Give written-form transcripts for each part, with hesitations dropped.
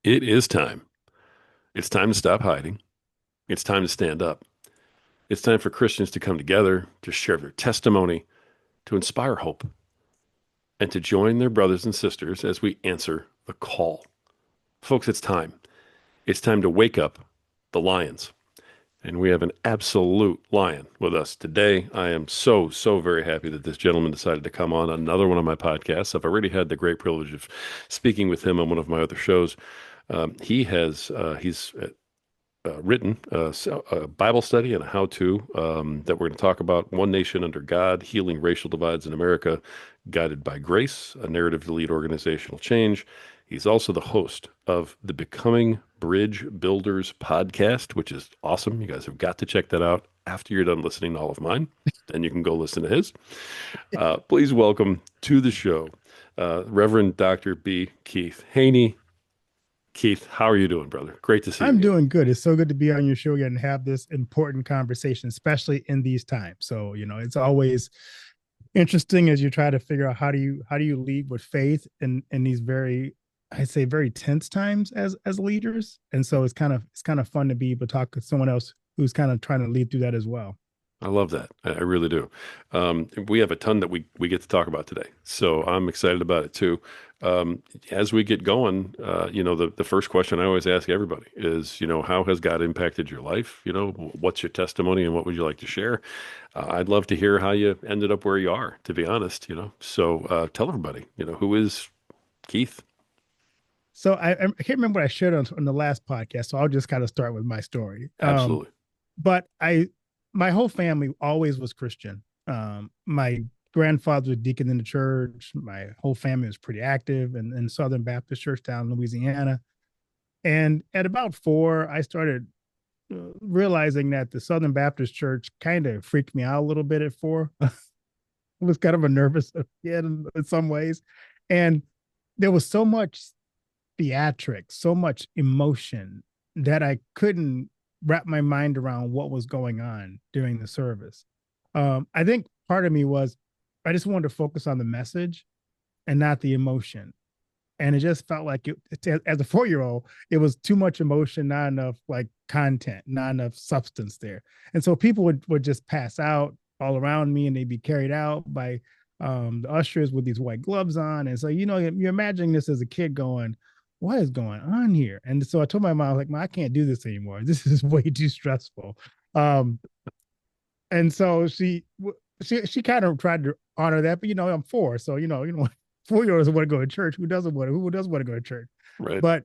It is time. It's time to stop hiding. It's time to stand up. It's time for Christians to come together, to share their testimony, to inspire hope, and to join their brothers and sisters as we answer the call. Folks, it's time. It's time to wake up the lions. And we have an absolute lion with us today. I am so very happy that this gentleman decided to come on another one of my podcasts. I've already had the great privilege of speaking with him on one of my other shows. He's written a Bible study and a how-to that we're going to talk about. One Nation Under God, Healing Racial Divides in America, Guided by Grace, a narrative to lead organizational change. He's also the host of the Becoming Bridge Builders podcast, which is awesome. You guys have got to check that out after you're done listening to all of mine. Then you can go listen to his. Please welcome to the show, Reverend Dr. B. Keith Haney. Keith, how are you doing, brother? Great to see you I'm again. doing good. It's so good to be on your show again and have this important conversation, especially in these times. So, it's always interesting as you try to figure out how do you lead with faith in these very, I'd say, very tense times as leaders. And so it's kind of fun to be able to talk to someone else who's kind of trying to lead through that as well. I love that. I really do. We have a ton that we get to talk about today, so I'm excited about it too. As we get going, the first question I always ask everybody is, how has God impacted your life? What's your testimony and what would you like to share? I'd love to hear how you ended up where you are, to be honest, So tell everybody, who is Keith? So I can't remember what I shared on the last podcast. So I'll just kind of start with my story. Absolutely. But my whole family always was Christian. My grandfather was a deacon in the church. My whole family was pretty active in Southern Baptist Church down in Louisiana. And at about 4, I started realizing that the Southern Baptist Church kind of freaked me out a little bit at 4. I was kind of a nervous kid in some ways. And there was so much theatrics, so much emotion that I couldn't wrap my mind around what was going on during the service. I think part of me was I just wanted to focus on the message and not the emotion. And it just felt like as a 4-year-old, it was too much emotion, not enough like content, not enough substance there. And so people would just pass out all around me and they'd be carried out by the ushers with these white gloves on. And so, you're imagining this as a kid going, what is going on here? And so I told my mom, like, I can't do this anymore. This is way too stressful. Um, and so she kind of tried to honor that, but I'm 4, so 4-year-olds want to go to church. Who doesn't want to go to church? Right. But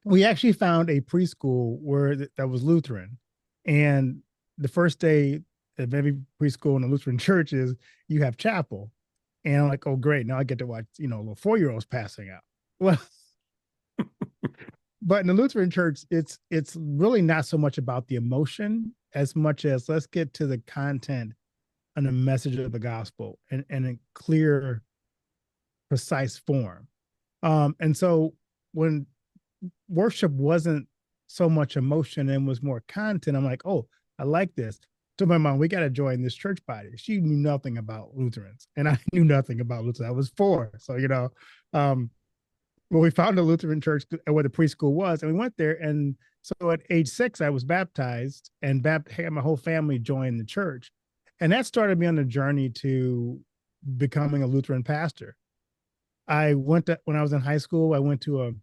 we actually found a preschool that was Lutheran, and the first day of every preschool in the Lutheran church is you have chapel, and I'm like, oh great, now I get to watch little 4-year-olds passing out. Well, but in the Lutheran church, it's really not so much about the emotion as much as let's get to the content and the message of the gospel and a clear, precise form. And so when worship wasn't so much emotion and was more content, I'm like, oh, I like this. To my mom, we got to join this church body. She knew nothing about Lutherans, and I knew nothing about Lutherans. I was 4, so um, well, we found a Lutheran church where the preschool was, and we went there. And so at age 6, I was baptized and had my whole family join the church. And that started me on the journey to becoming a Lutheran pastor. When I was in high school, I went to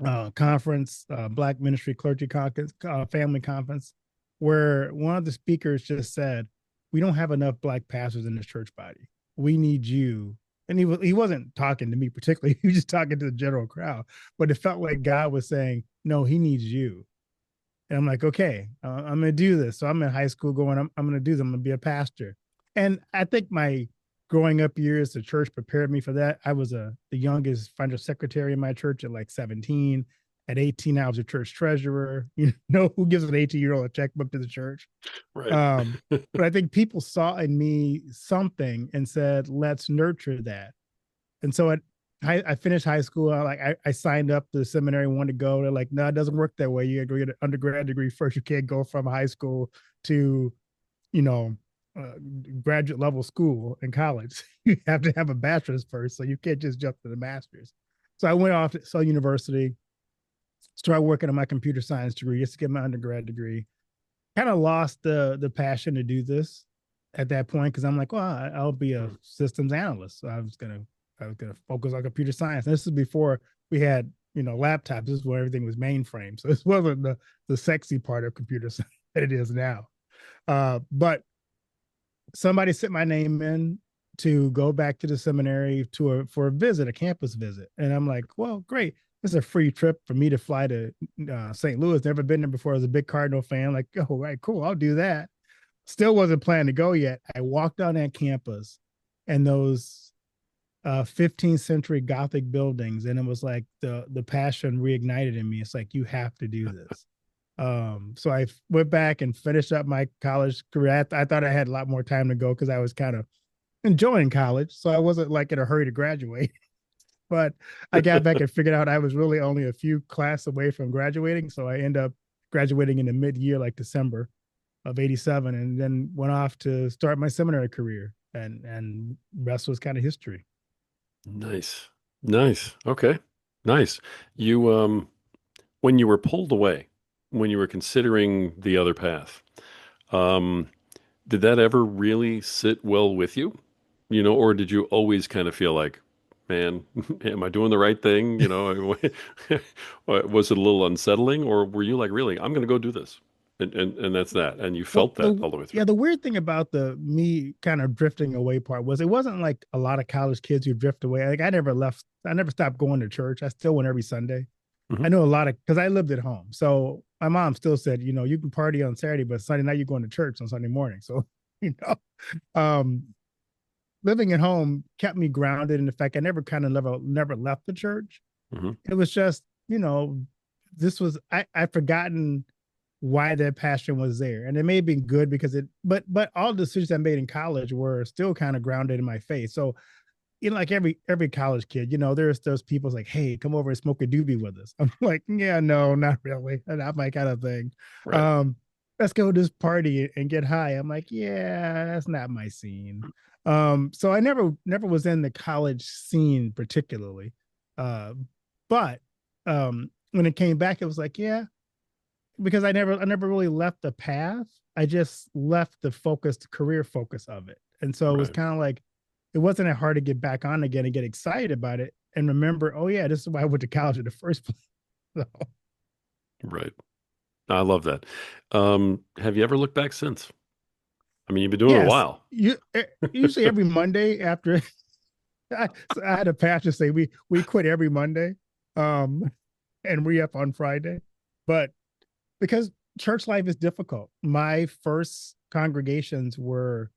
a conference, Black Ministry Clergy Conference, family conference, where one of the speakers just said, we don't have enough Black pastors in this church body. We need you. And he wasn't talking to me particularly. He was just talking to the general crowd. But it felt like God was saying, no, he needs you. And I'm like, okay, I'm going to do this. So I'm in high school going, I'm going to do this. I'm going to be a pastor. And I think my growing up years, the church prepared me for that. I was the youngest financial secretary in my church at like 17. At 18, I was a church treasurer. Who gives an 18-year-old a checkbook to the church? Right. But I think people saw in me something and said, let's nurture that. And so I finished high school. I signed up to the seminary, wanted to go. They're like, no, it doesn't work that way. You get an undergrad degree first. You can't go from high school to, you know, graduate level school and college. You have to have a bachelor's first. So you can't just jump to the master's. So I went off to Southern University, Started working on my computer science degree just to get my undergrad degree. Kind of lost the passion to do this at that point because I'm like, well, I'll be a Mm. systems analyst. So I was gonna focus on computer science. And this is before we had laptops. This is where everything was mainframe. So this wasn't the sexy part of computer science that it is now. But somebody sent my name in to go back to the seminary for a visit, a campus visit, and I'm like, well, great. It's a free trip for me to fly to St. Louis. Never been there before. I was a big Cardinal fan. Like, oh, right, cool. I'll do that. Still wasn't planning to go yet. I walked on that campus and those 15th century Gothic buildings, and it was like the passion reignited in me. It's like you have to do this. So I went back and finished up my college career. I thought I had a lot more time to go because I was kind of enjoying college, so I wasn't like in a hurry to graduate. But I got back and figured out I was really only a few classes away from graduating, so I ended up graduating in the mid-year, like December of '87, and then went off to start my seminary career, and rest was kind of history. Nice. Nice. Okay. Nice. You when you were pulled away, when you were considering the other path, um, did that ever really sit well with you? Or did you always kind of feel like, man, am I doing the right thing? Was it a little unsettling, or were you like, really, I'm going to go do this, and that's that, and you Well, felt that all the way through? the weird thing about the me kind of drifting away part was it wasn't like a lot of college kids who drift away. Like I never left, I never stopped going to church. I still went every Sunday. Hmm. I know a lot of because I lived at home. So my mom still said, you can party on Saturday, but Sunday night you're going to church on Sunday morning. So, you know, um, living at home kept me grounded in the fact I never left the church. Hmm. It was just, this was I'd forgotten why that passion was there. And it may have been good because but all the decisions I made in college were still kind of grounded in my faith. So like every college kid, there's those people like, hey, come over and smoke a doobie with us. I'm like, yeah, no, not really, not my kind of thing. Right. Um, let's go to this party and get high. I'm like, yeah, that's not my scene. So I never was in the college scene particularly, uh, but when it came back, it was like, yeah, because I never really left the path. I just left the career focus of it, and so it was Right. kind of like it wasn't that hard to get back on again and get excited about it and remember, oh yeah, this is why I went to college in the first place. So, Right. I love that. Have you ever looked back since? I mean, you've been doing it a yes, while. usually every Monday after I had a pastor say we quit every Monday, um, and re up on Friday, but because church life is difficult. My first congregations were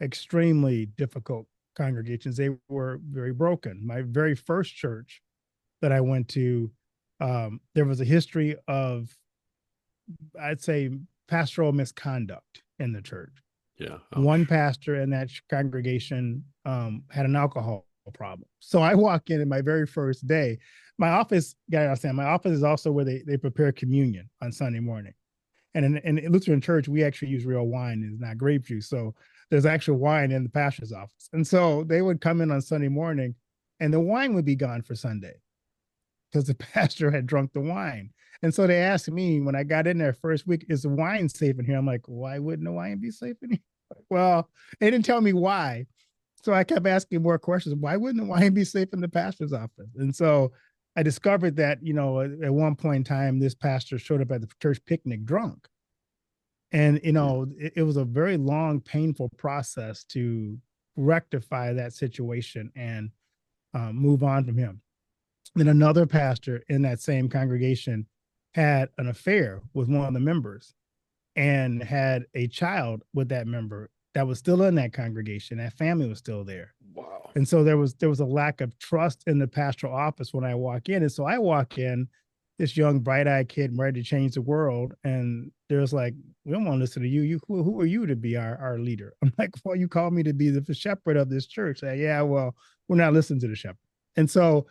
extremely difficult congregations. They were very broken. My very first church that I went to, there was a history of, I'd say, pastoral misconduct in the church. Yeah. One Ouch. pastor in that congregation had an alcohol problem. So I walk in my very first day. My office, gotta understand, my office is also where they prepare communion on Sunday morning. And in Lutheran Church, we actually use real wine. It's not grape juice. So there's actual wine in the pastor's office. And so they would come in on Sunday morning and the wine would be gone for Sunday because the pastor had drunk the wine. And so they asked me when I got in there first week, is the wine safe in here? I'm like, why wouldn't the wine be safe in here? Well, they didn't tell me why. So I kept asking more questions. Why wouldn't the wine be safe in the pastor's office? And so I discovered that, at one point in time, this pastor showed up at the church picnic drunk. And, Mm. it was a very long, painful process to rectify that situation and move on from him. Then another pastor in that same congregation had an affair with one of the members and had a child with that member that was still in that congregation. That family was still there. Wow. And so there was a lack of trust in the pastoral office when I walk in. And so I walk in, this young bright-eyed kid ready to change the world, and there's like, we don't want to listen to you. Who are you to be our leader? I'm like, well, you called me to be the shepherd of this church. Like, yeah, well, we're not listening to the shepherd. And so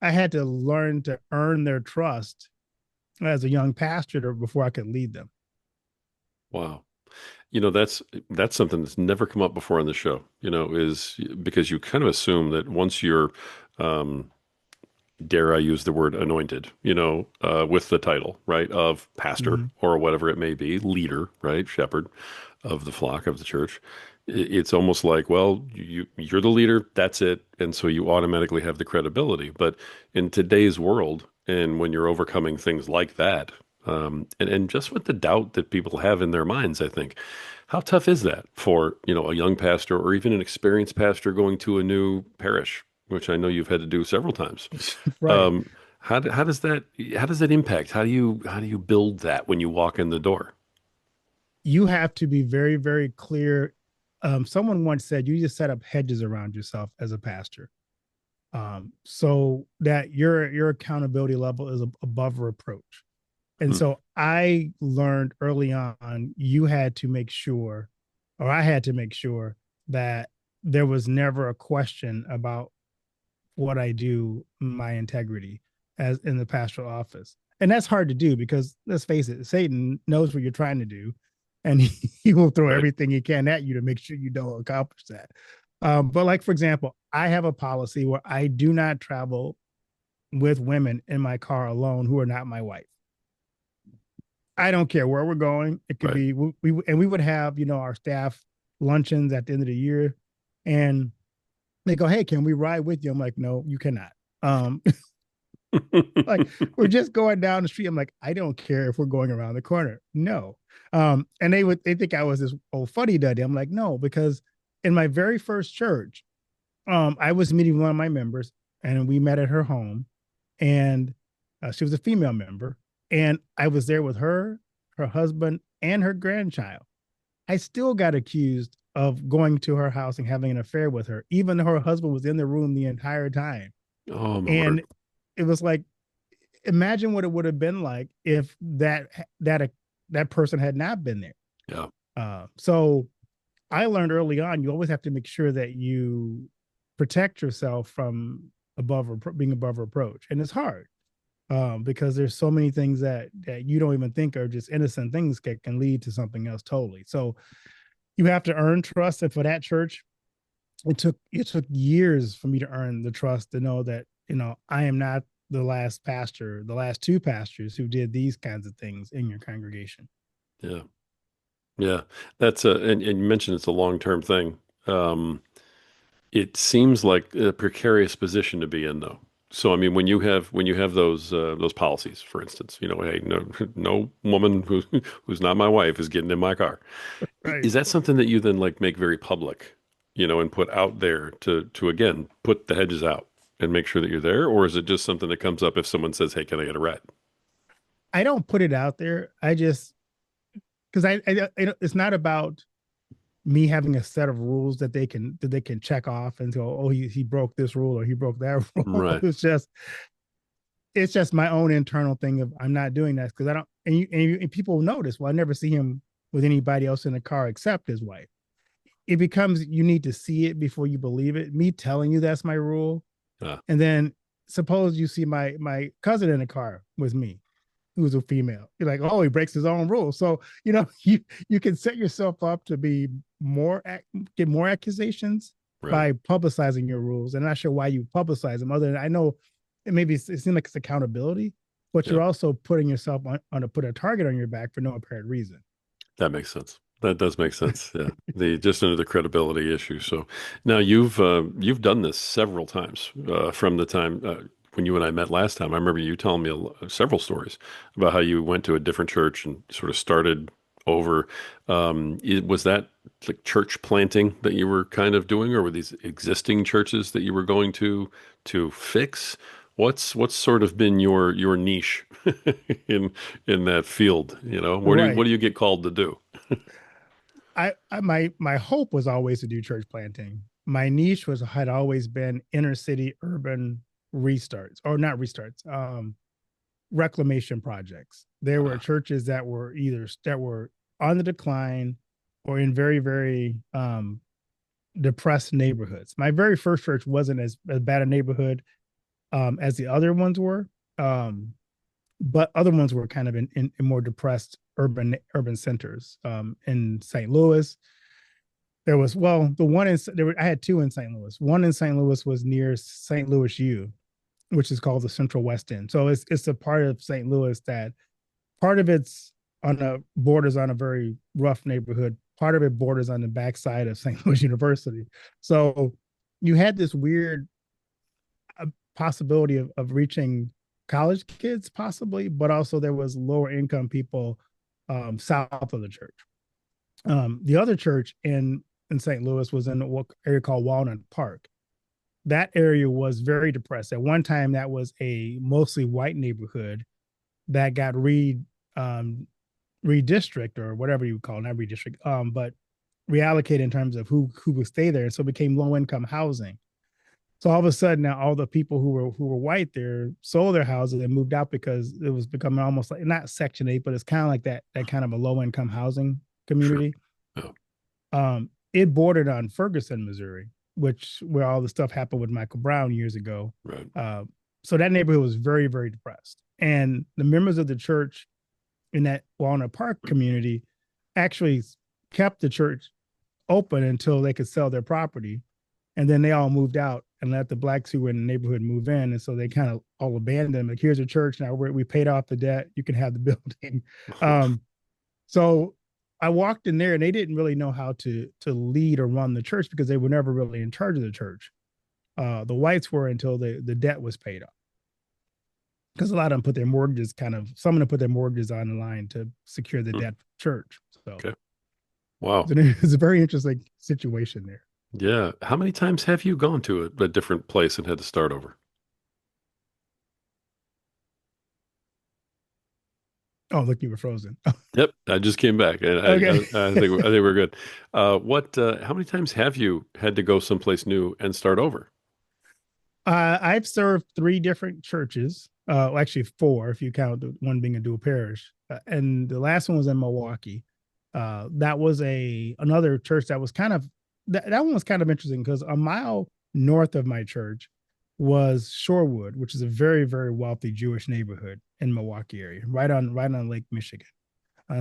I had to learn to earn their trust as a young pastor before I could lead them. Wow. That's something that's never come up before on the show, is because you kind of assume that once you're um, dare I use the word anointed, with the title, right, of pastor Mhm. or whatever it may be, leader, right, shepherd of the flock of the church. It's almost like, well, you're the leader, that's it, and so you automatically have the credibility. But in today's world, and when you're overcoming things like that, and just with the doubt that people have in their minds, I think, how tough is that for, a young pastor or even an experienced pastor going to a new parish, which I know you've had to do several times. Right. Um, how does that impact? How do you build that when you walk in the door? You have to be very, very clear. Someone once said you just set up hedges around yourself as a pastor, so that your accountability level is above reproach. And Hmm. so I learned early on, you had to make sure, or I had to make sure that there was never a question about what I do, my integrity as in the pastoral office. And that's hard to do because let's face it, Satan knows what you're trying to do, and he will throw Right. everything he can at you to make sure you don't accomplish that. But like for example, I have a policy where I do not travel with women in my car alone who are not my wife. I don't care where we're going. It could Right. be we would have our staff luncheons at the end of the year, and they go, "Hey, can we ride with you?" I'm like, "No, you cannot." Um, like we're just going down the street. I'm like, I don't care if we're going around the corner. No. And they think I was this old fuddy duddy. I'm like, no, because in my very first church, I was meeting one of my members, and we met at her home, and she was a female member, and I was there with her, her husband, and her grandchild. I still got accused of going to her house and having an affair with her, even though her husband was in the room the entire time. Oh my word. And it was like, imagine what it would have been like if that person had not been there. Yeah. So I learned early on, you always have to make sure that you protect yourself from being above reproach, and it's hard because there's so many things that you don't even think are just innocent things that can lead to something else totally. So you have to earn trust, and for that church, it took years for me to earn the trust to know that I am not the last pastor, the last two pastors who did these kinds of things in your congregation. Yeah. Yeah. And you mentioned it's a long-term thing. Um, it seems like a precarious position to be in, though. So, I mean, when you have those policies, for instance, hey, no, no woman who's not my wife is getting in my car. Right. Is that something that you then like make very public, and put out there to again put the hedges out and make sure that you're there, or is it just something that comes up if someone says, "Hey, can I get a ride?" I don't put it out there. I just because it's not about me having a set of rules that they can check off and go, oh, he broke this rule or he broke that rule. Right. It's just my own internal thing of I'm not doing that because I don't and people notice. Well, I never see him with anybody else in the car except his wife. It becomes you need to see it before you believe it. Me telling you that's my rule, Uh, and then suppose you see my cousin in the car with me who's a female. You're like, oh, he breaks his own rules. So you can set yourself up to be more get more accusations right. by publicizing your rules. And I'm not sure why you publicize them. Other than I know it seems like it's accountability, but Yeah. you're also putting yourself on to put a target on your back for no apparent reason. That makes sense. That does make sense. Yeah. The just under the credibility issue. So now you've done this several times from the time when you and I met last time. I remember you telling me several stories about how you went to a different church and sort of started over. Was that like church planting that you were kind of doing, or were these existing churches that you were going to fix? What's sort of been your niche in in that field? What do Right. you get called to do? My hope was always to do church planting. My niche had always been inner city urban restarts, or not restarts, reclamation projects. There were Uh, churches that were on the decline or in very, very depressed neighborhoods. My very first church wasn't as bad a neighborhood as the other ones were. But other ones were kind of in more depressed urban centers. In St. Louis, there was the one I had two in St. Louis. One in St. Louis was near St. Louis U, which is called the Central West End. So it's a part of St. Louis that part of it's on the borders on a very rough neighborhood. Part of it borders on the backside of St. Louis University. So you had this weird possibility of reaching college kids, possibly, but also there was lower income people south of the church. The other church in St. Louis was in an area called Walnut Park. That area was very depressed. At one time, that was a mostly white neighborhood that got redistrict or whatever you call it, not redistrict, but reallocated in terms of who would stay there. So it became low income housing. So all of a sudden now all the people who were white there sold their houses and moved out because it was becoming almost like not Section 8, but it's kind of like that kind of a low income housing Sure. community. Oh, It bordered on Ferguson, Missouri, which where all the stuff happened with Michael Brown years ago. right. So that neighborhood was very, very depressed. And the members of the church in that Walnut Park community actually kept the church open until they could sell their property. And then they all moved out and let the blacks who were in the neighborhood move in. And so they kind of all abandoned them. Like, here's a church now. We paid off the debt. You can have the building. So I walked in there and they didn't really know how to lead or run the church because they were never really in charge of the church. The whites were until the debt was paid off. Because a lot of them put their mortgages some of them put their mortgages on the line to secure the Hmm. debt for church. So Okay. Wow. it's a very interesting situation there. Yeah. How many times have you gone to a different place and had to start over? Oh, look, you were frozen. Yep, I just came back, and Okay. I think we're good. How many times have you had to go someplace new and start over? I've served three different churches. Actually, four if you count the one being a dual parish. And the last one was in Milwaukee. That was another church that was that one was kind of interesting because a mile north of my church was Shorewood, which is a very, very wealthy Jewish neighborhood in Milwaukee area, right on Lake Michigan.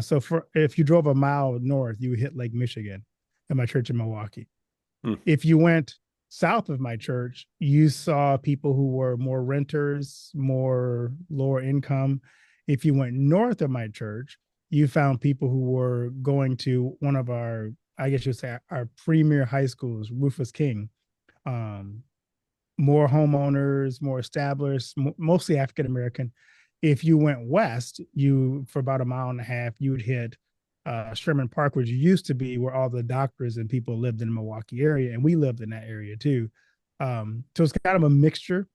So if you drove a mile north, you would hit Lake Michigan at my church in Milwaukee. Hmm. If you went south of my church, you saw people who were more renters, more lower income. If you went north of my church, you found people who were going to one of our, I guess you'd say, our premier high schools, Rufus King. Um, More homeowners, more established, mostly African American. If you went west, you for about a mile and a half, you would hit Sherman Park, which used to be where all the doctors and people lived in the Milwaukee area, and we lived in that area too. So it's kind of a mixture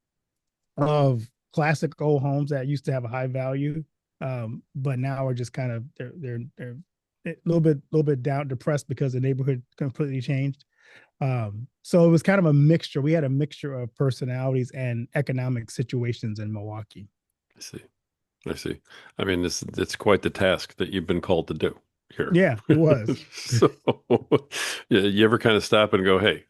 of classic old homes that used to have a high value, but now are just kind of they're a little bit down depressed because the neighborhood completely changed. So it was kind of a mixture. We had a mixture of personalities and economic situations in Milwaukee. I see. I see. I mean, it's quite the task that you've been called to do here. Yeah, it was. So, yeah, you ever kind of stop and go, "Hey,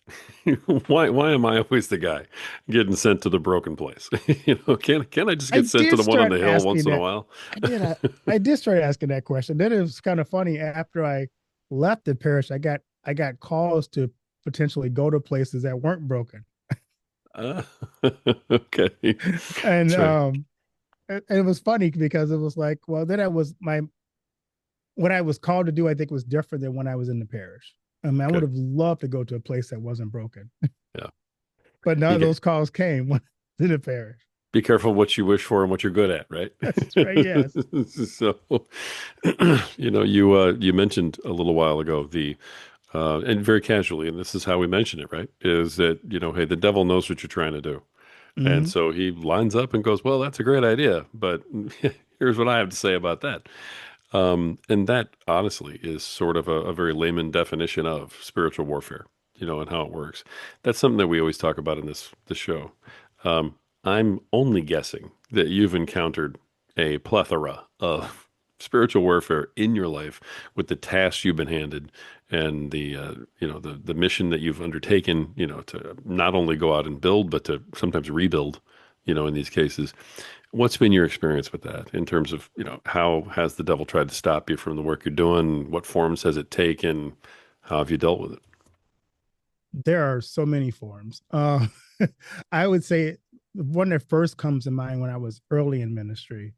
why am I always the guy getting sent to the broken place? Can I just I get sent to did the one on start the hill once asking in a that. while?" I did. I did start asking that question. Then it was kind of funny. After I left the parish, I got calls to potentially go to places that weren't broken, Uh, okay, and that's right. it was funny because it was like, well, then I was my what I was called to do. I think was different than when I was in the parish. I would Okay, have loved to go to a place that wasn't broken, yeah. but none You of get those calls came when I was in the parish. be careful what you wish for and what you're good at, right? That's right. Yes. So, you mentioned a little while ago and very casually, and this is how we mention it, right? Is that, hey, the devil knows what you're trying to do. And Hmm. so he lines up and goes, well, that's a great idea, but here's what I have to say about that. And that honestly is sort of a very layman definition of spiritual warfare, and how it works. That's something that we always talk about in this show. Um, I'm only guessing that you've encountered a plethora of spiritual warfare in your life with the tasks you've been handed and the mission that you've undertaken, to not only go out and build, but to sometimes rebuild, in these cases. What's been your experience with that in terms of, how has the devil tried to stop you from the work you're doing? What forms has it taken? How have you dealt with it? There are so many forms. I would say the one that first comes to mind when I was early in ministry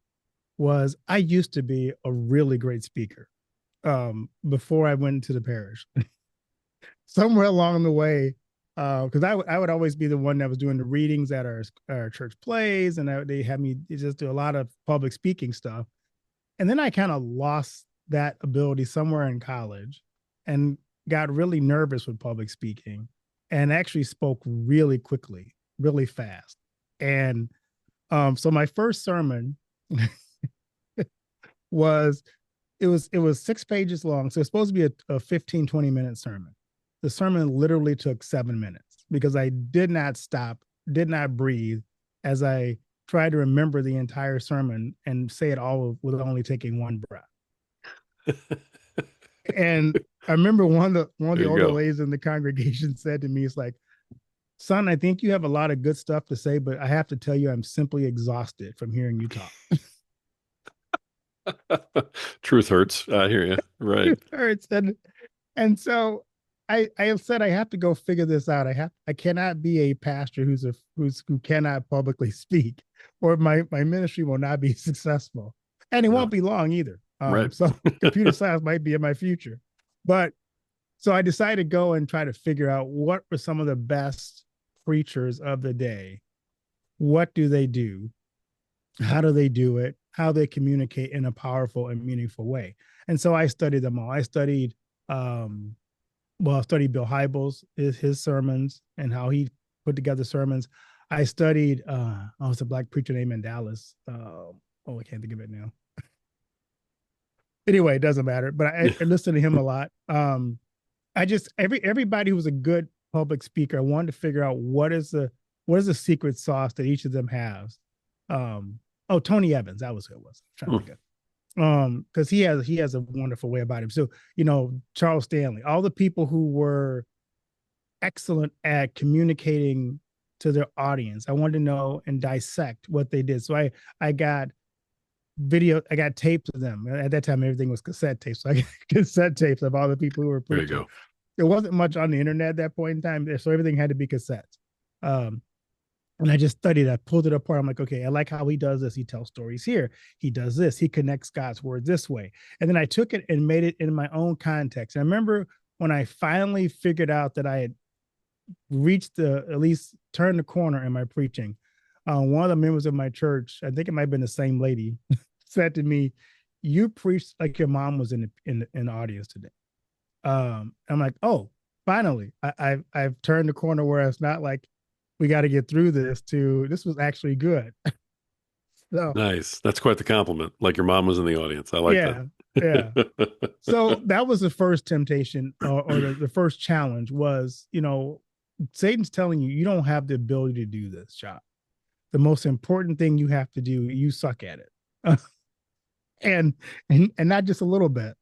was I used to be a really great speaker before I went into the parish. Somewhere along the way, because I would always be the one that was doing the readings at our church plays, and they had me just do a lot of public speaking stuff. And then I kind of lost that ability somewhere in college and got really nervous with public speaking and actually spoke really quickly, really fast. And so my first sermon was it was 6 pages long. So it's supposed to be a 15, 20-minute sermon. The sermon literally took 7 minutes because I did not stop, did not breathe as I tried to remember the entire sermon and say it all with only taking one breath. And I remember one of the There you older go. ladies in the congregation said to me, "It's like, son, I think you have a lot of good stuff to say, but I have to tell you, I'm simply exhausted from hearing you talk." Truth hurts. I hear you. Right. And so I have said I have to go figure this out. I cannot be a pastor who cannot publicly speak, or my ministry will not be successful, and it No. won't be long either. Right. So computer science might be in my future, but so I decided to go and try to figure out what were some of the best preachers of the day. What do they do? How do they do it? How they communicate in a powerful and meaningful way. And so I studied them all. I studied um, I studied Bill Hybels, his sermons and how he put together sermons. I studied it's a black preacher named in Dallas. I can't think of it now. Anyway, it doesn't matter. But I listened to him a lot. I just everybody who was a good public speaker, I wanted to figure out what is the secret sauce that each of them has. Tony Evans, that was who it was. I'm trying to think of, because he has a wonderful way about him. So Charles Stanley, all the people who were excellent at communicating to their audience. I wanted to know and dissect what they did. So I got I got tapes of them. At that time, everything was cassette tapes. So I got cassette tapes of all the people who were There you preaching. go. There wasn't much on the internet at that point in time, so everything had to be cassettes. Um, and I just studied. I pulled it apart. I'm like, okay, I like how he does this. He tells stories here. He does this. He connects God's word this way. And then I took it and made it in my own context. And I remember when I finally figured out that I had reached at least turned the corner in my preaching. One of the members of my church, I think it might have been the same lady, said to me, "You preached like your mom was in the audience today." I'm like, "Oh, finally, I've turned the corner where it's not like we got to get through this. To this was actually good." So Nice. That's quite the compliment. Like your mom was in the audience. I like yeah, yeah. that. So that was the first temptation, or the first challenge was, Satan's telling you you don't have the ability to do this job. The most important thing you have to do, you suck at it. And not just a little bit,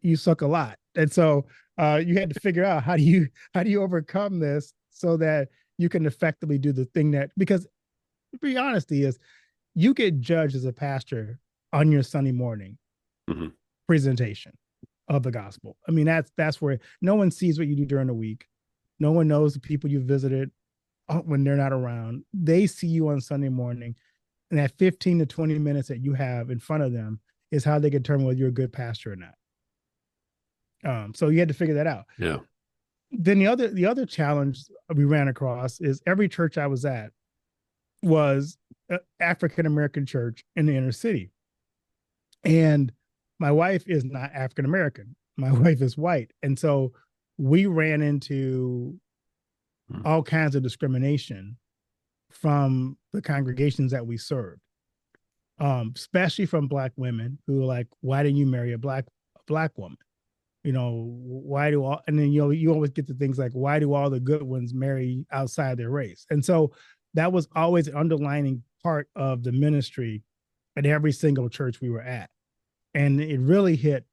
you suck a lot. And so you had to figure out how do you overcome this so that you can effectively do the thing that, because to be honest is, you get judged as a pastor on your Sunday morning Mhm. presentation of the gospel. I mean, that's where no one sees what you do during the week. No one knows the people you visited when they're not around. They see you on Sunday morning, and that 15 to 20 minutes that you have in front of them is how they determine whether you're a good pastor or not. So you had to figure that out. Yeah. Then the other challenge we ran across is every church I was at was an African American church in the inner city, and my wife is not African American. My wife is white, and so we ran into Mm. all kinds of discrimination from the congregations that we served, especially from Black women who were like, "Why didn't you marry a black woman? Why do all?" And then you always get to things like, "Why do all the good ones marry outside their race?" And so that was always an underlining part of the ministry at every single church we were at, and it really hit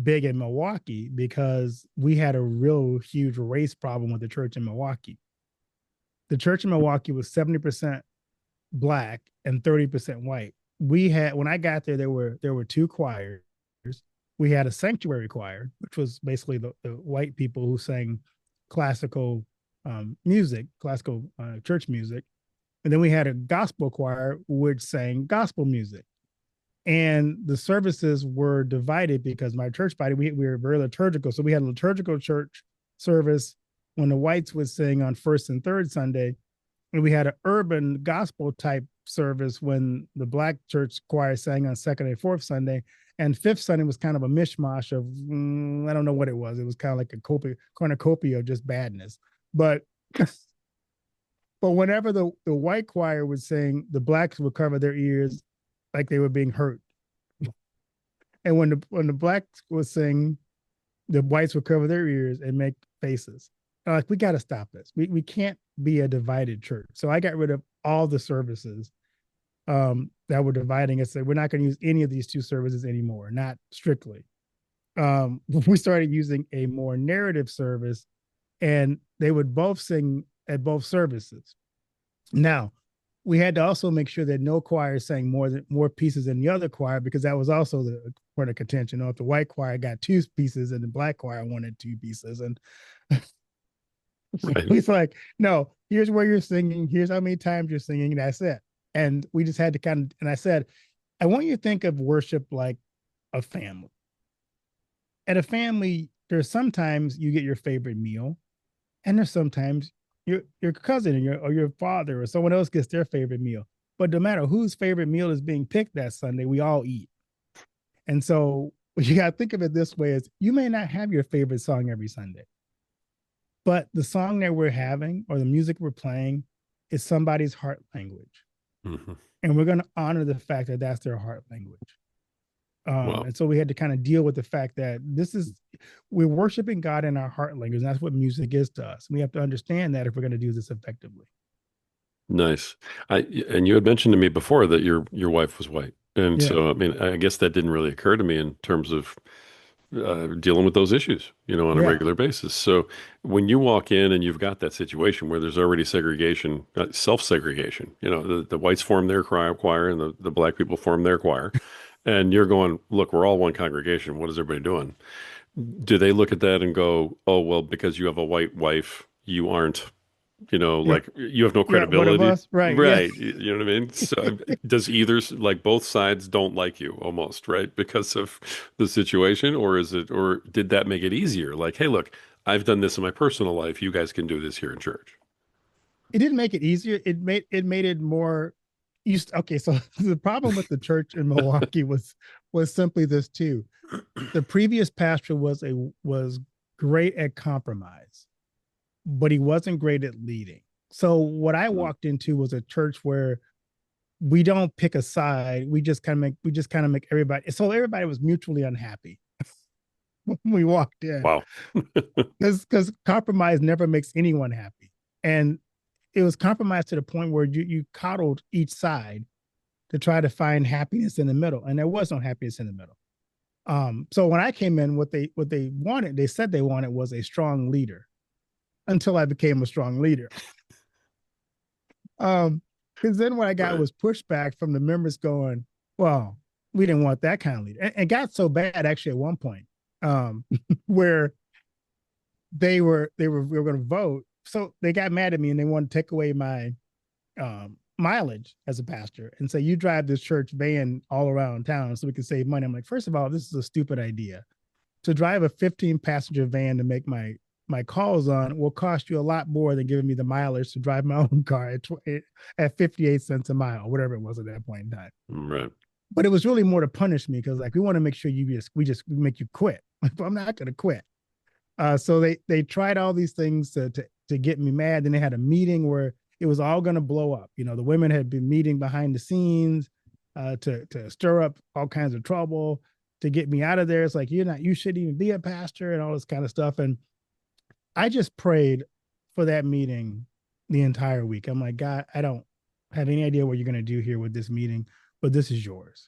big in Milwaukee because we had a real huge race problem with the church in Milwaukee. The church in Milwaukee was 70% Black and 30% white. When I got there, there were two choirs. We had a sanctuary choir, which was basically the white people who sang classical music, classical church music, And then we had a gospel choir which sang gospel music. And the services were divided because my church body, we were very liturgical. So we had a liturgical church service when the whites would sing on first and third Sunday. And we had an urban gospel type service when the black church choir sang on second and fourth Sunday. And fifth Sunday was kind of a mishmash of, I don't know what it was. It was kind of like a cornucopia of just badness. But but whenever the white choir would sing, the blacks would cover their ears like they were being hurt. And when the blacks would sing, the whites would cover their ears and make faces. Like, we got to stop this. We can't be a divided church. So I got rid of all the services that were dividing us. Said we're not going to use any of these two services anymore, not strictly. We started using a more narrative service, and they would both sing at both services. Now, we had to also make sure that no choir sang more pieces than the other choir, because that was also the point of contention. You know, if the white choir got two pieces and the black choir wanted two pieces, and Right. he's like, no, here's where you're singing, here's how many times you're singing, that's it. And we just had to and I said, I want you to think of worship like a family. At a family, there's sometimes you get your favorite meal, and there's sometimes your cousin or your father or someone else gets their favorite meal. But no matter whose favorite meal is being picked that Sunday, we all eat. And so you got to think of it this way: is you may not have your favorite song every Sunday, but the song that we're having or the music we're playing is somebody's heart language. Mm-hmm. And we're going to honor the fact that that's their heart language. Wow. And so we had to kind of deal with the fact that we're worshiping God in our heart language. And that's what music is to us. We have to understand that if we're going to do this effectively. Nice. And you had mentioned to me before that your wife was white. And so, I mean, I guess that didn't really occur to me in terms of dealing with those issues, on a regular basis. So when you walk in and you've got that situation where there's already segregation, self-segregation, the whites form their choir and the black people form their choir. And you're going, look, we're all one congregation. What is everybody doing? Do they look at that and go, oh, well, because you have a white wife, you aren't, like you have no credibility. One of us, right? Right. Yeah. You know what I mean? So does like both sides don't like you almost, right? Because of the situation, or did that make it easier? Like, hey, look, I've done this in my personal life. You guys can do this here in church. It didn't make it easier. It made it more. Okay, so the problem with the church in Milwaukee was simply this too. The previous pastor was great at compromise, but he wasn't great at leading. So what I walked into was a church where we don't pick a side. We just kind of make everybody. So everybody was mutually unhappy when we walked in. Wow. Because compromise never makes anyone happy. And it was compromised to the point where you coddled each side to try to find happiness in the middle, and there was no happiness in the middle. So when I came in, what they wanted, they said they wanted was a strong leader, until I became a strong leader. Because then what I got was pushback from the members going, well, we didn't want that kind of leader. And it got so bad actually at one point where we were going to vote. So they got mad at me and they wanted to take away my mileage as a pastor and say, you drive this church van all around town so we can save money. I'm like, first of all, this is a stupid idea. To drive a 15-passenger van to make my calls on will cost you a lot more than giving me the mileage to drive my own car at 58 cents a mile, whatever it was at that point in time. Right. But it was really more to punish me because, like, we want to make sure we make you quit. I'm not going to quit. So they tried all these things to get me mad. Then they had a meeting where it was all going to blow up. The women had been meeting behind the scenes to stir up all kinds of trouble to get me out of there. It's like, you shouldn't even be a pastor and all this kind of stuff. And I just prayed for that meeting the entire week. I'm like, God, I don't have any idea what you're going to do here with this meeting, but this is yours.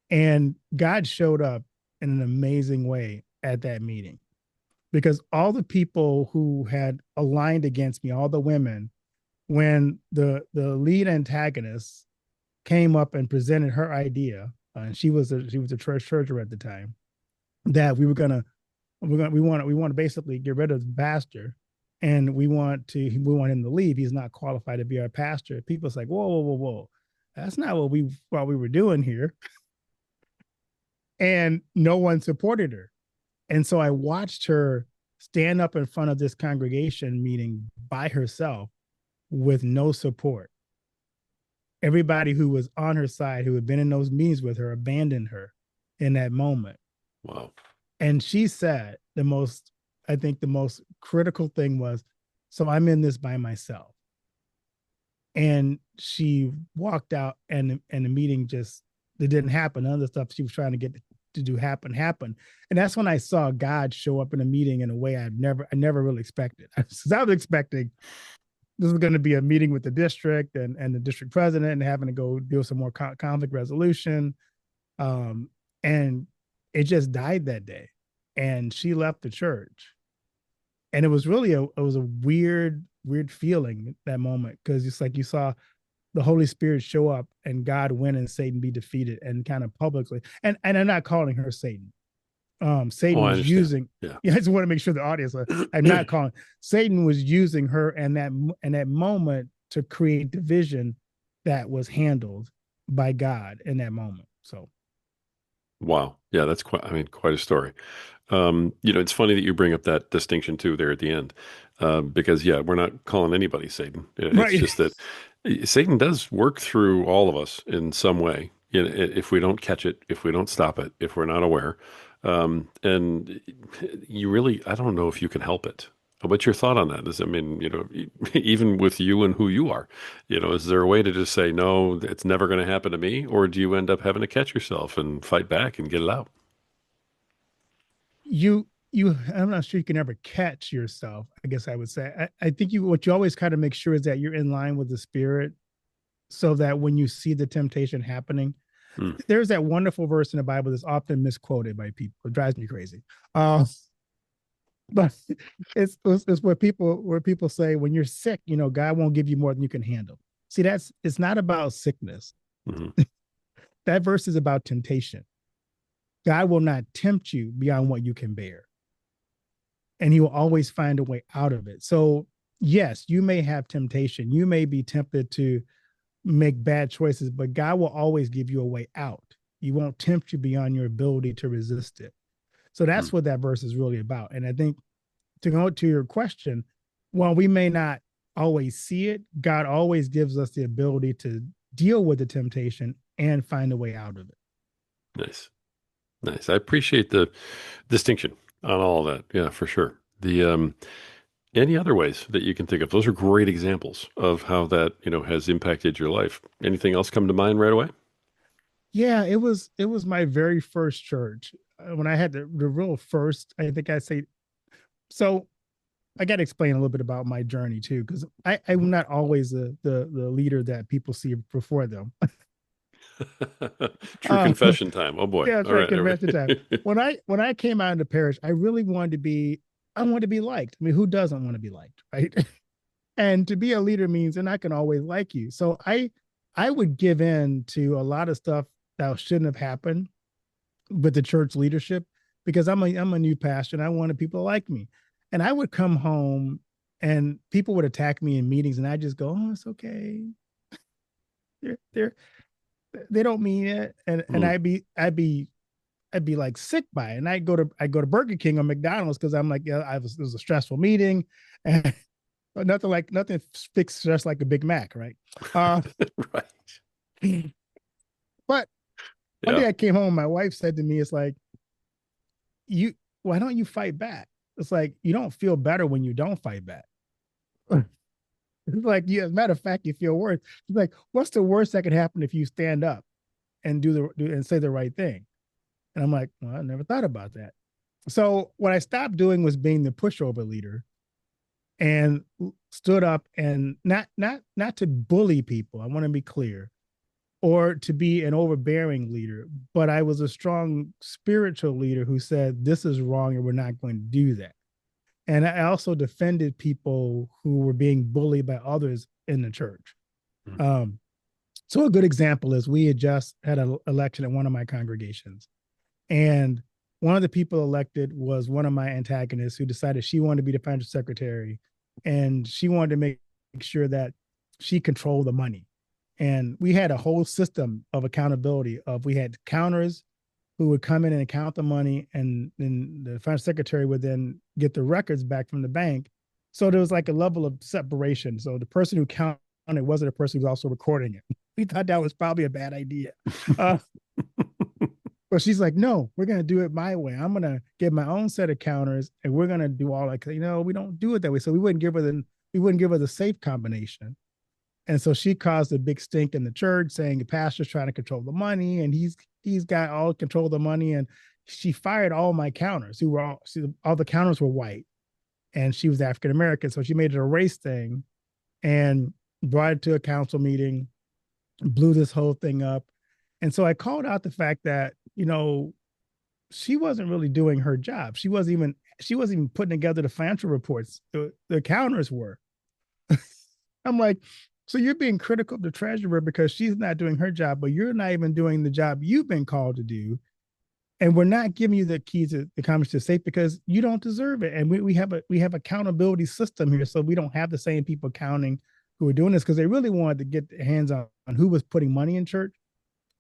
And God showed up in an amazing way at that meeting, because all the people who had aligned against me, all the women, when the lead antagonist came up and presented her idea, and she was a treasurer at the time, that we want to basically get rid of the pastor and we want him to leave. He's not qualified to be our pastor. People's like, whoa, whoa, whoa, whoa. That's not what we were doing here. And no one supported her. And so I watched her stand up in front of this congregation meeting by herself with no support. Everybody who was on her side, who had been in those meetings with her, abandoned her in that moment. Wow. And she said I think the most critical thing was, so I'm in this by myself. And she walked out, and the meeting just, it didn't happen. None of the stuff she was trying to get to do happened. And that's when I saw God show up in a meeting in a way I never really expected. I was expecting this was going to be a meeting with the district and the district president, and having to go do some more conflict resolution. And it just died that day. And she left the church. And it was really a weird feeling that moment, because it's like you saw the Holy Spirit show up and God win and Satan be defeated, and kind of publicly. And I'm not calling her Satan. Satan I was understand. using. Yeah. I just want to make sure the audience. I'm not calling. Satan was using her and that moment to create division that was handled by God in that moment. So. Wow. Yeah, that's quite a story. It's funny that you bring up that distinction too there at the end, because yeah, we're not calling anybody Satan. It's Right. just that Satan does work through all of us in some way. If we don't catch it, if we don't stop it, if we're not aware, and you really, I don't know if you can help it. What's your thought on that? Even with you and who you are, is there a way to just say, no, it's never going to happen to me? Or do you end up having to catch yourself and fight back and get it out? I'm not sure you can ever catch yourself, I guess I would say. I think what you always kind of make sure is that you're in line with the Spirit, so that when you see the temptation happening, Hmm. there's that wonderful verse in the Bible that's often misquoted by people. It drives me crazy. But it's where people say, when you're sick, God won't give you more than you can handle. See, it's not about sickness. Mhm. That verse is about temptation. God will not tempt you beyond what you can bear, and he will always find a way out of it. So yes, you may have temptation. You may be tempted to make bad choices, but God will always give you a way out. He won't tempt you beyond your ability to resist it. So Hmm. that's what that verse is really about. And I think, to go to your question, while we may not always see it, God always gives us the ability to deal with the temptation and find a way out of it. Nice. Nice. I appreciate the distinction on all of that. Yeah, for sure. Any other ways that you can think of? Those are great examples of how that, has impacted your life. Anything else come to mind right away? Yeah, it was my very first church. When I had the real first, I think I say so. I got to explain a little bit about my journey too, because I'm not always the leader that people see before them. True confession time. Oh boy. Yeah, that's All right. right. Convention time. When I came out of the parish, I really wanted to be. I wanted to be liked. I mean, who doesn't want to be liked, right? And to be a leader means they're not going to always like you. So I would give in to a lot of stuff that shouldn't have happened with the church leadership, because I'm a new pastor and I wanted people to like me. And I would come home and people would attack me in meetings, and I just go, "Oh, it's okay. They're they don't mean it." And Mm. I'd be like sick by it. And I go to Burger King or McDonald's, because I'm like, yeah, it was a stressful meeting, and nothing fixed stress like a Big Mac, right? Uh, Right. but one Yeah. day I came home, my wife said to me, "It's like, you why don't you fight back? It's like, you don't feel better when you don't fight back." It's like, yeah, as a matter of fact, you feel worse. It's like, what's the worst that could happen if you stand up and and say the right thing? And I'm like, well, I never thought about that. So what I stopped doing was being the pushover leader, and stood up, and not to bully people. I want to be clear, or to be an overbearing leader, but I was a strong spiritual leader who said, this is wrong and we're not going to do that. And I also defended people who were being bullied by others in the church. Mm. Um, so a good example is, we had just had an election at one of my congregations, and one of the people elected was one of my antagonists, who decided she wanted to be the pastor secretary and she wanted to make sure that she controlled the money. And we had a whole system of accountability. Of we had counters who would come in and count the money, and then the financial secretary would then get the records back from the bank. So there was like a level of separation. So the person who counted wasn't a person who was also recording it. We thought that was probably a bad idea. But she's like, no, we're going to do it my way. I'm going to get my own set of counters, and we're going to do all that. We don't do it that way. So we wouldn't give her the safe combination. And so she caused a big stink in the church, saying the pastor's trying to control the money, and he's got all control of the money. And she fired all my counters, who were all the counters were white, and she was African American. So she made it a race thing, and brought it to a council meeting, blew this whole thing up. And so I called out the fact that, she wasn't really doing her job. She wasn't even putting together the financial reports. The counters were. I'm like, so you're being critical of the treasurer because she's not doing her job, but you're not even doing the job you've been called to do. And we're not giving you the keys to the conference to safe because you don't deserve it. And we have accountability system here. So we don't have the same people counting who are doing this, because they really wanted to get their hands on who was putting money in church,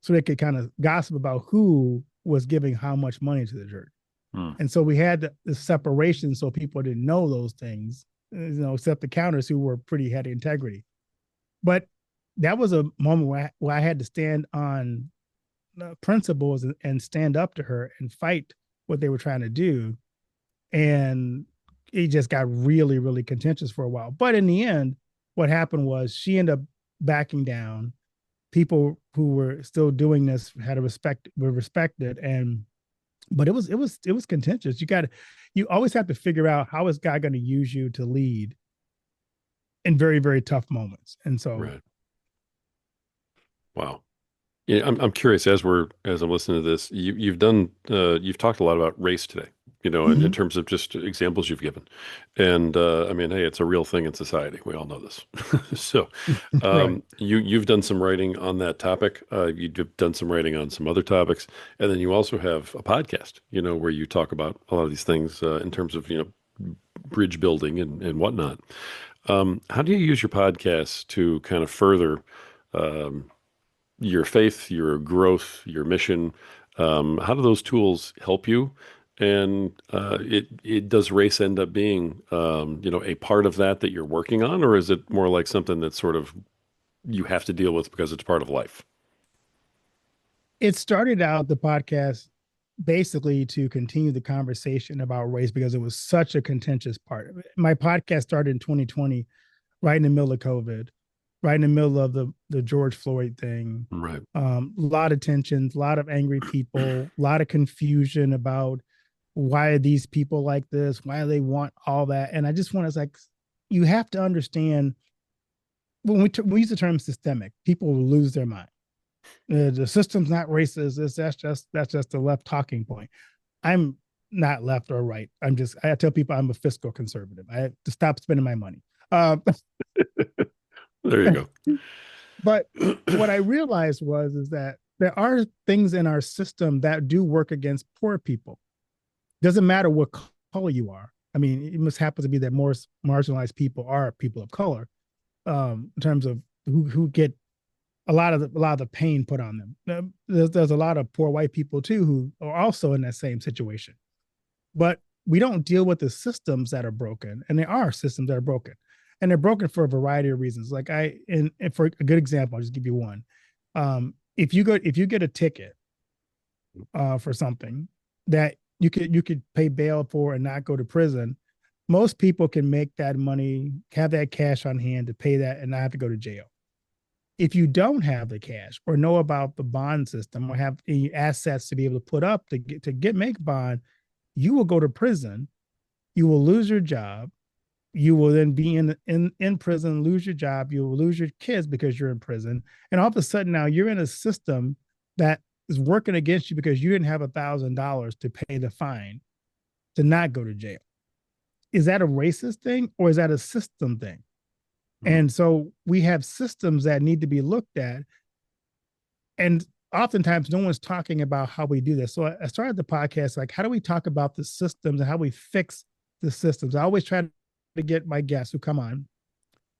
so they could kind of gossip about who was giving how much money to the church. And so we had the separation, so people didn't know those things, except the counters who were had integrity. But that was a moment where I had to stand on principles and stand up to her and fight what they were trying to do. And it just got really, really contentious for a while. But in the end, what happened was she ended up backing down. People who were still doing this were respected. But it was contentious. You always have to figure out, how is God going to use you to lead in very, very tough moments. And so, Right. Wow. Yeah, I'm curious, as I'm listening to this, you've talked a lot about race today, in terms of just examples you've given. And I mean, hey, it's a real thing in society. We all know this. So right. you've done some writing on that topic. You've done some writing on some other topics. And then you also have a podcast, where you talk about a lot of these things in terms of, bridge building and whatnot. How do you use your podcast to kind of further your faith, your growth, your mission? How do those tools help you? And it does race end up being a part of that you're working on, or is it more like something that sort of you have to deal with because it's part of life? It started out, the podcast, basically to continue the conversation about race, because it was such a contentious part of it. My podcast started in 2020, right in the middle of COVID, right in the middle of the George Floyd thing. Right. A lot of tensions, a lot of angry people, a lot of confusion about why are these people like this? Why do they want all that? And I just want to, like, you have to understand, when we use the term systemic, people will lose their mind. The system's not racist. That's just the left talking point. I'm not left or right. I tell people I'm a fiscal conservative. I have to stop spending my money. There you go. But what I realized is that there are things in our system that do work against poor people. Doesn't matter what color you are. I mean, it must happen to be that more marginalized people are people of color, in terms of who get a lot of the pain put on them. There's a lot of poor white people too who are also in that same situation. But we don't deal with the systems that are broken, and there are systems that are broken, and they're broken for a variety of reasons. Like and for a good example, I'll just give you one. If you get a ticket for something that you could pay bail for and not go to prison, most people can make that money, have that cash on hand to pay that and not have to go to jail. If you don't have the cash or know about the bond system or have any assets to be able to put up to make bond, you will go to prison. You will lose your job. You will then be in prison, lose your job. You will lose your kids because you're in prison. And all of a sudden now you're in a system that is working against you because you didn't have $1,000 to pay the fine to not go to jail. Is that a racist thing or is that a system thing? And so we have systems that need to be looked at. And oftentimes no one's talking about how we do this. So I started the podcast, like, how do we talk about the systems and how we fix the systems? I always try to get my guests who come on,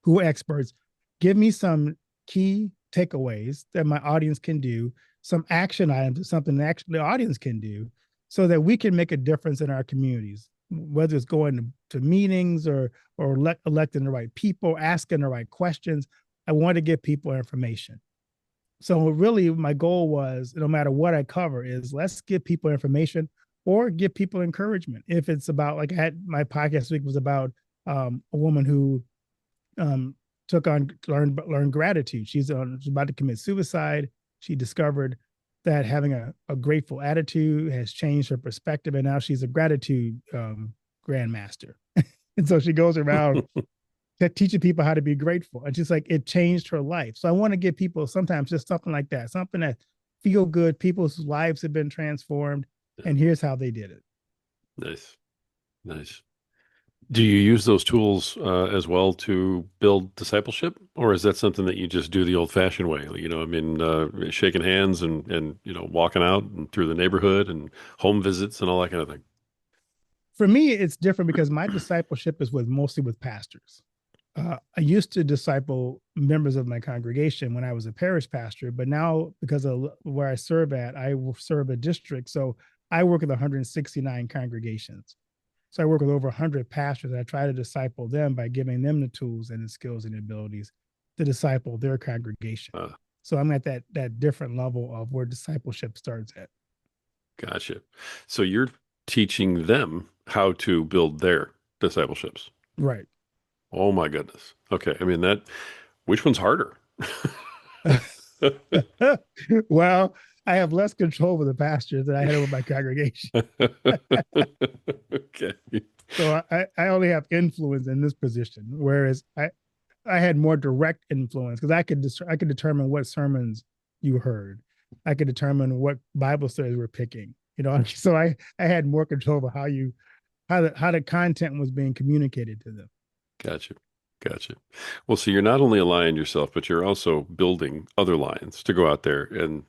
who are experts, give me some key takeaways that my audience can do, some action items, something that actually the audience can do, so that we can make a difference in our communities, whether it's going to meetings or electing the right people, asking the right questions. I want to give people information. So really my goal was, no matter what I cover, is let's give people information or give people encouragement. If it's about, like I had my podcast this week was about a woman who um, learned gratitude. She's about to commit suicide. She discovered that having a grateful attitude has changed her perspective, and now she's a gratitude grandmaster. And so she goes around teaching people how to be grateful. And just like it changed her life. So I want to give people sometimes just something like that, something that feel good. People's lives have been transformed, Yeah. and here's how they did it. Nice. Nice. Do you use those tools as well to build discipleship, or is that something that you just do the old-fashioned way? I mean, shaking hands and walking out and through the neighborhood and home visits and all that kind of thing. For me, it's different because my discipleship is mostly with pastors. I used to disciple members of my congregation when I was a parish pastor, but now because of where I serve at, I serve a district. So I work with 169 congregations. So I work with over 100 pastors. And I try to disciple them by giving them the tools and the skills and abilities to disciple their congregation. So I'm at that different level of where discipleship starts at. Gotcha. So you're teaching them how to build their discipleships. Right. Oh my goodness. Okay. I mean which one's harder? Well, I have less control over the pastors than I had over my congregation. Okay. So I only have influence in this position, whereas I had more direct influence because I could determine what sermons you heard. I could determine what Bible studies we're picking. So I had more control over how the content was being communicated to them. Gotcha. Gotcha. Well, so you're not only a lion yourself, but you're also building other lions to go out there and,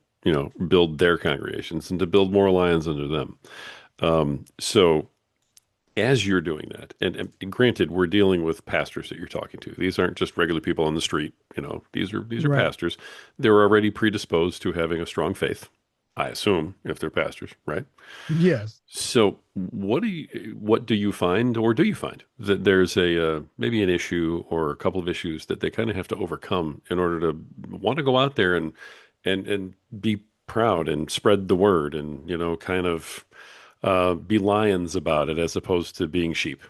build their congregations and to build more lions under them. So as you're doing that, and granted, we're dealing with pastors that you're talking to. These aren't just regular people on the street. These are Right. pastors. They're already predisposed to having a strong faith, I assume, if they're pastors, right? Yes. So what do you find, or do you find that there's maybe an issue or a couple of issues that they kind of have to overcome in order to want to go out there and be proud and spread the word and kind of be lions about it as opposed to being sheep?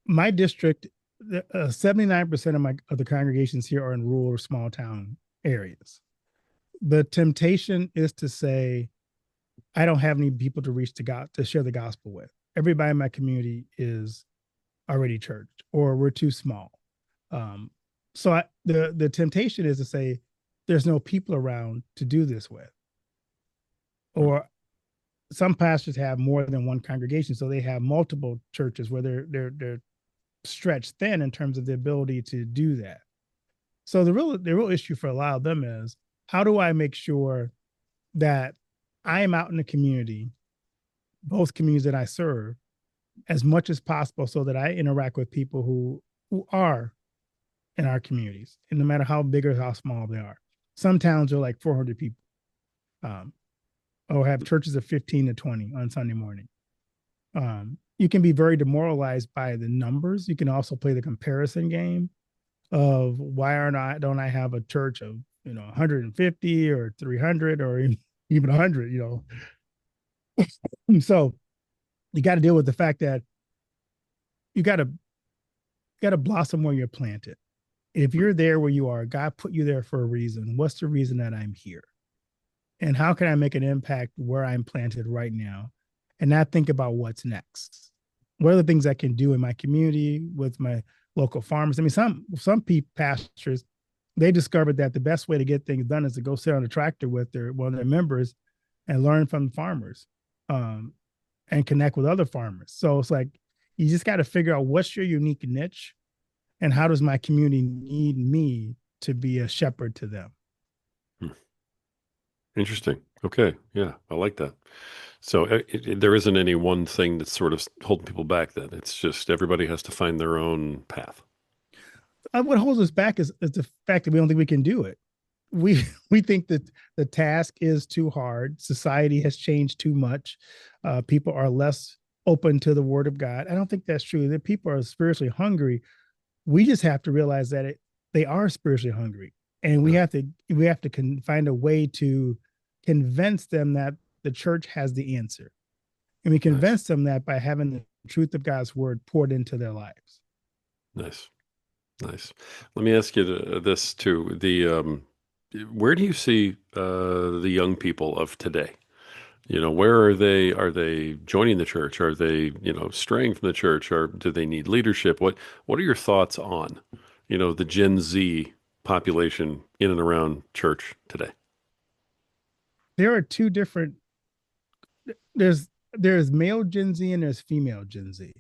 My district, 79% of the congregations here are in rural or small town areas. The temptation is to say, I don't have any people to reach to share the gospel with. Everybody in my community is already churched, or we're too small. So the temptation is to say, there's no people around to do this with. Or some pastors have more than one congregation, so they have multiple churches where they're stretched thin in terms of the ability to do that. So the real issue for a lot of them is, how do I make sure that I am out in the community, both communities that I serve, as much as possible, so that I interact with people who are in our communities, and no matter how big or how small they are. Some towns are like 400 people, or have churches of 15 to 20 on Sunday morning. You can be very demoralized by the numbers. You can also play the comparison game of, why don't I have a church of 150 or 300 or even 100. So you got to deal with the fact that you got to blossom where you're planted. If you're there where you are, God put you there for a reason. What's the reason that I'm here? And how can I make an impact where I'm planted right now, and not think about what's next? What are the things I can do in my community with my local farmers? I mean, some pastors, they discovered that the best way to get things done is to go sit on a tractor with one of their members and learn from farmers, and connect with other farmers. So it's like, you just got to figure out what's your unique niche, and how does my community need me to be a shepherd to them? Interesting. Okay. Yeah, I like that. So there isn't any one thing that's sort of holding people back then. It's just everybody has to find their own path. What holds us back is the fact that we don't think we can do it. We we think that the task is too hard. Society has changed too much. People are less open to the Word of God. I don't think that's true. That people are spiritually hungry. We just have to realize that they are spiritually hungry, and Yeah, we have to find a way to convince them that the church has the answer, and we nice. convince them that by having the truth of God's Word poured into their lives. Nice. Nice. Let me ask you this too. Where do you see the young people of today? Where are they? Are they joining the church? Are they, straying from the church? Or do they need leadership? What are your thoughts on, the Gen Z population in and around church today? There are two different. There's male Gen Z and there's female Gen Z.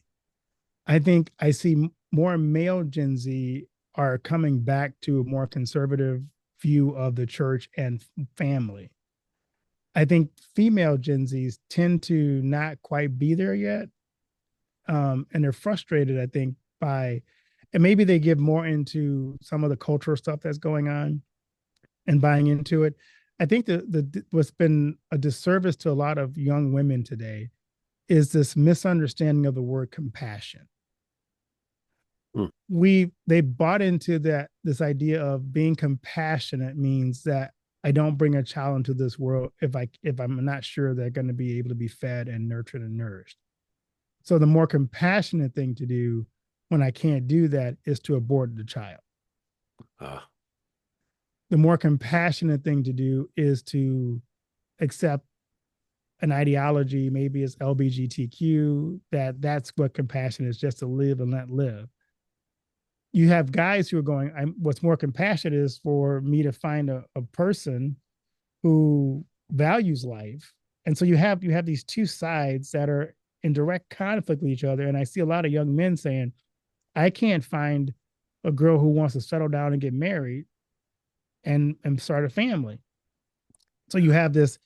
I think I see more male Gen Z are coming back to a more conservative view of the church and family. I think female Gen Zs tend to not quite be there yet. And they're frustrated, I think, and maybe they give more into some of the cultural stuff that's going on and buying into it. I think what's been a disservice to a lot of young women today is this misunderstanding of the word compassion. Hmm. They bought into that this idea of being compassionate means that I don't bring a child into this world if I'm not sure they're going to be able to be fed and nurtured and nourished. So the more compassionate thing to do when I can't do that is to abort the child. Ah, The more compassionate thing to do is to accept an ideology, maybe it's LGBTQ, that's what compassion is, just to live and let live. You have guys who are going, what's more compassionate is for me to find a person who values life. And so you have these two sides that are in direct conflict with each other. And I see a lot of young men saying, I can't find a girl who wants to settle down and get married and start a family. So you have this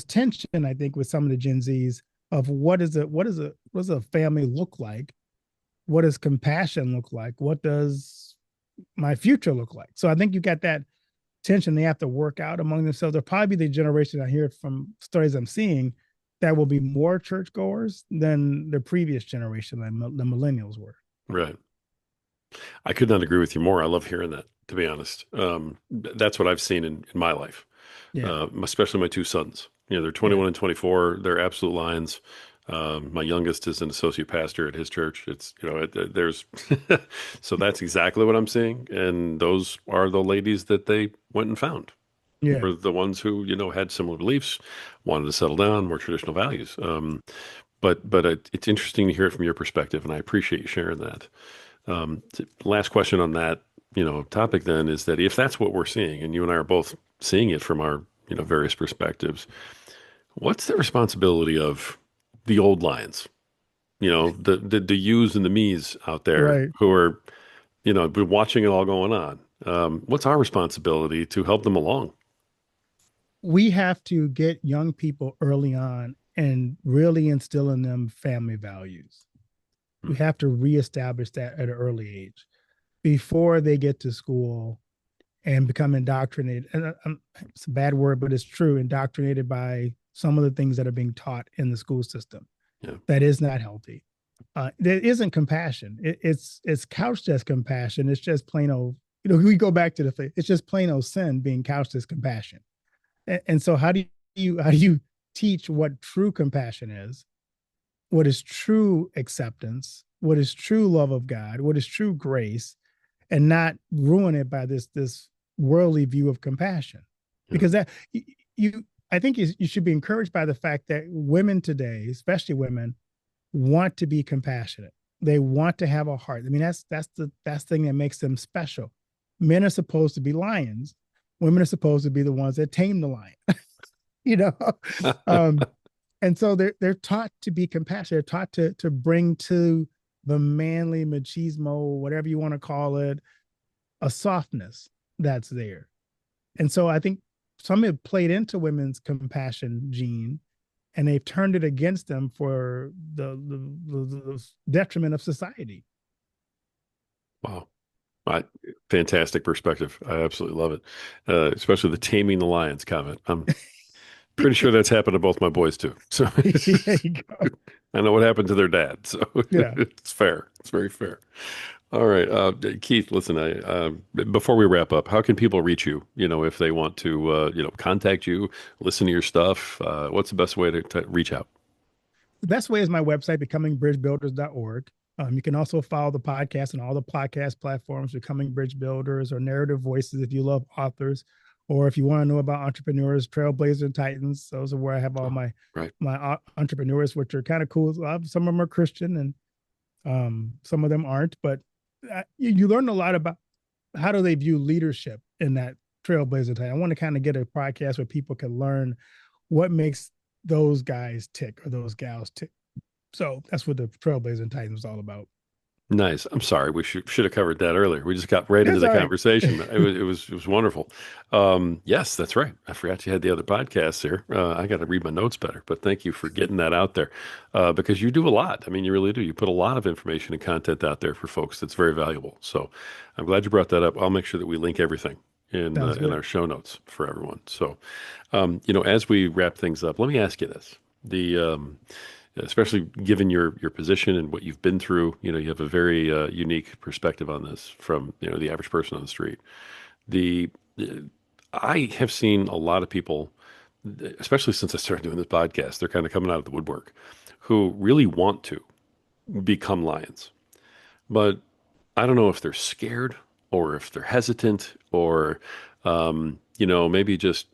tension, I think, with some of the Gen Zs of what does a family look like? What does compassion look like? What does my future look like? So I think you got that tension they have to work out among themselves. They'll probably be the generation I hear from stories I'm seeing that will be more churchgoers than the previous generation, the millennials were. right. I could not agree with you more. I love hearing that, to be honest. That's what I've seen in my life, Yeah. especially my two sons. They're Yeah. 21 and 24. They're absolute lions. My youngest is an associate pastor at his church. There's, so that's exactly what I'm seeing. And those are the ladies that they went and found. Yeah. Were the ones who, had similar beliefs, wanted to settle down, more traditional values. But it's interesting to hear it from your perspective, and I appreciate you sharing that. Last question on that, topic then is that if that's what we're seeing, and you and I are both seeing it from our, various perspectives, what's the responsibility of the old lions? The yous and the me's out there Right. who are, been watching it all going on. What's our responsibility to help them along? We have to get young people early on and really instill in them family values. Hmm. We have to reestablish that at an early age before they get to school and become indoctrinated. And it's a bad word, but it's true, indoctrinated by some of the things that are being taught in the school system. Yeah. That is not healthy. There isn't compassion. It's couched as compassion. It's just plain old. We go back to the faith. It's just plain old sin being couched as compassion. And so how do you teach what true compassion is, what is true acceptance, what is true love of God, what is true grace, and not ruin it by this worldly view of compassion? Yeah. Because that you I think you should be encouraged by the fact that women today, especially women, want to be compassionate. They want to have a heart. I mean, that's the thing that makes them special. Men are supposed to be lions. Women are supposed to be the ones that tame the lion. you know, um, and so they're taught to be compassionate. They're taught to bring to the manly machismo, whatever you want to call it, a softness that's there. And so I think some have played into women's compassion gene, and they've turned it against them for the detriment of society. Wow. I, fantastic perspective. I absolutely love it. Especially the taming the lions comment. I'm pretty sure that's happened to both my boys too. So There you go. I know what happened to their dad. So Yeah. it's fair. It's very fair. All right. Keith, listen, before we wrap up, how can people reach you? If they want to, contact you, listen to your stuff, what's the best way to reach out? The best way is my website, becomingbridgebuilders.org. You can also follow the podcast on all the podcast platforms, Becoming Bridge Builders or Narrative Voices if you love authors, or if you want to know about entrepreneurs, Trailblazer and Titans. Those are where I have all Oh, right. my entrepreneurs, which are kind of cool. Some of them are Christian and some of them aren't, but you learn a lot about how do they view leadership in that Trailblazer Titan. I want to kind of get a podcast where people can learn what makes those guys tick or those gals tick. So that's what the Trailblazer Titans was all about. Nice. I'm sorry. We should have covered that earlier. We just got right into That's the all right. conversation. It was wonderful. Yes, that's right. I forgot you had the other podcasts here. I got to read my notes better, but thank you for getting that out there because you do a lot. I mean, you really do. You put a lot of information and content out there for folks that's very valuable. So I'm glad you brought that up. I'll make sure that we link everything Sounds in good. our show notes for everyone. So, as we wrap things up, let me ask you this: the especially given your position and what you've been through, you have a very unique perspective on this from the average person on the street. The I have seen a lot of people, especially since I started doing this podcast, they're kind of coming out of the woodwork, who really want to become lions, but I don't know if they're scared or if they're hesitant or maybe just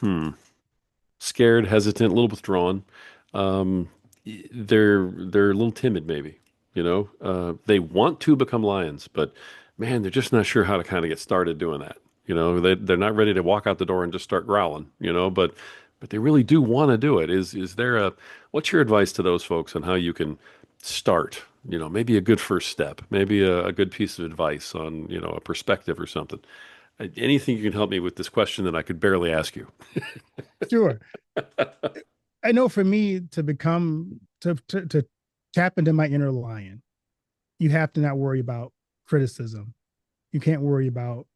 hmm scared, hesitant, a little withdrawn. Um, they're a little timid, maybe. They want to become lions, but man, they're just not sure how to kind of get started doing that. They're not ready to walk out the door and just start growling. But they really do want to do it. Is there a what's your advice to those folks on how you can start? Maybe a good first step, maybe a good piece of advice on a perspective or something. Anything you can help me with this question that I could barely ask you. Sure. I know for me to become to tap into my inner lion, you have to not worry about criticism. You can't worry about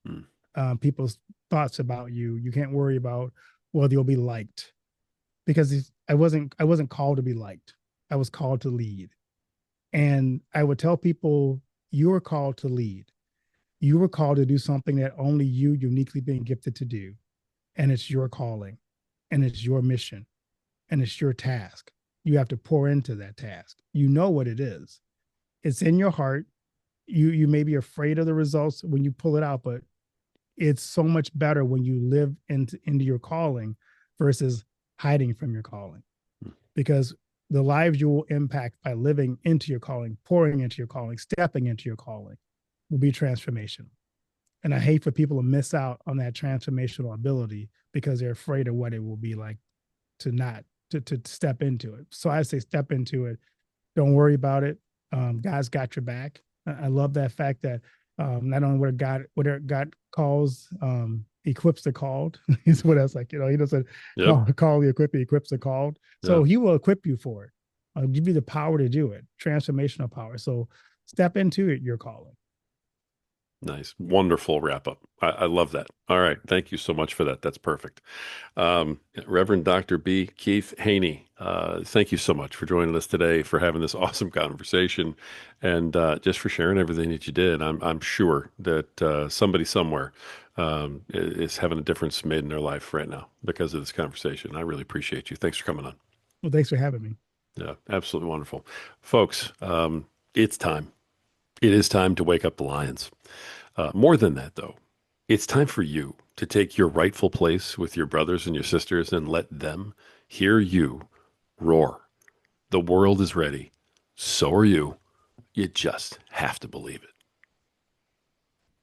Hmm. people's thoughts about you. You can't worry about whether you'll be liked because I wasn't called to be liked. I was called to lead. And I would tell people you were called to lead. You were called to do something that only you uniquely being gifted to do. And it's your calling and it's your mission and it's your task. You have to pour into that task. You know what it is. It's in your heart. You may be afraid of the results when you pull it out, but it's so much better when you live into your calling versus hiding from your calling. Because the lives you will impact by living into your calling, pouring into your calling, stepping into your calling will be transformational. And I hate for people to miss out on that transformational ability because they're afraid of what it will be like to not to step into it. So I say step into it. Don't worry about it. God's got your back. I love that fact that not only whatever God calls, equips the called. Is what else like he doesn't Yep. call the equip, he equips the called. Yeah. So he will equip you for it. I'll give you the power to do it, transformational power. So step into it, your calling. Nice. Wonderful wrap up. I love that. All right. Thank you so much for that. That's perfect. Reverend Dr. B. Keith Haney, thank you so much for joining us today, for having this awesome conversation, and just for sharing everything that you did. I'm sure that somebody somewhere is having a difference made in their life right now because of this conversation. I really appreciate you. Thanks for coming on. Well, thanks for having me. Yeah, absolutely wonderful. Folks, it's time. It is time to wake up the lions. More than that, though, it's time for you to take your rightful place with your brothers and your sisters and let them hear you roar. The world is ready. So are you. You just have to believe it.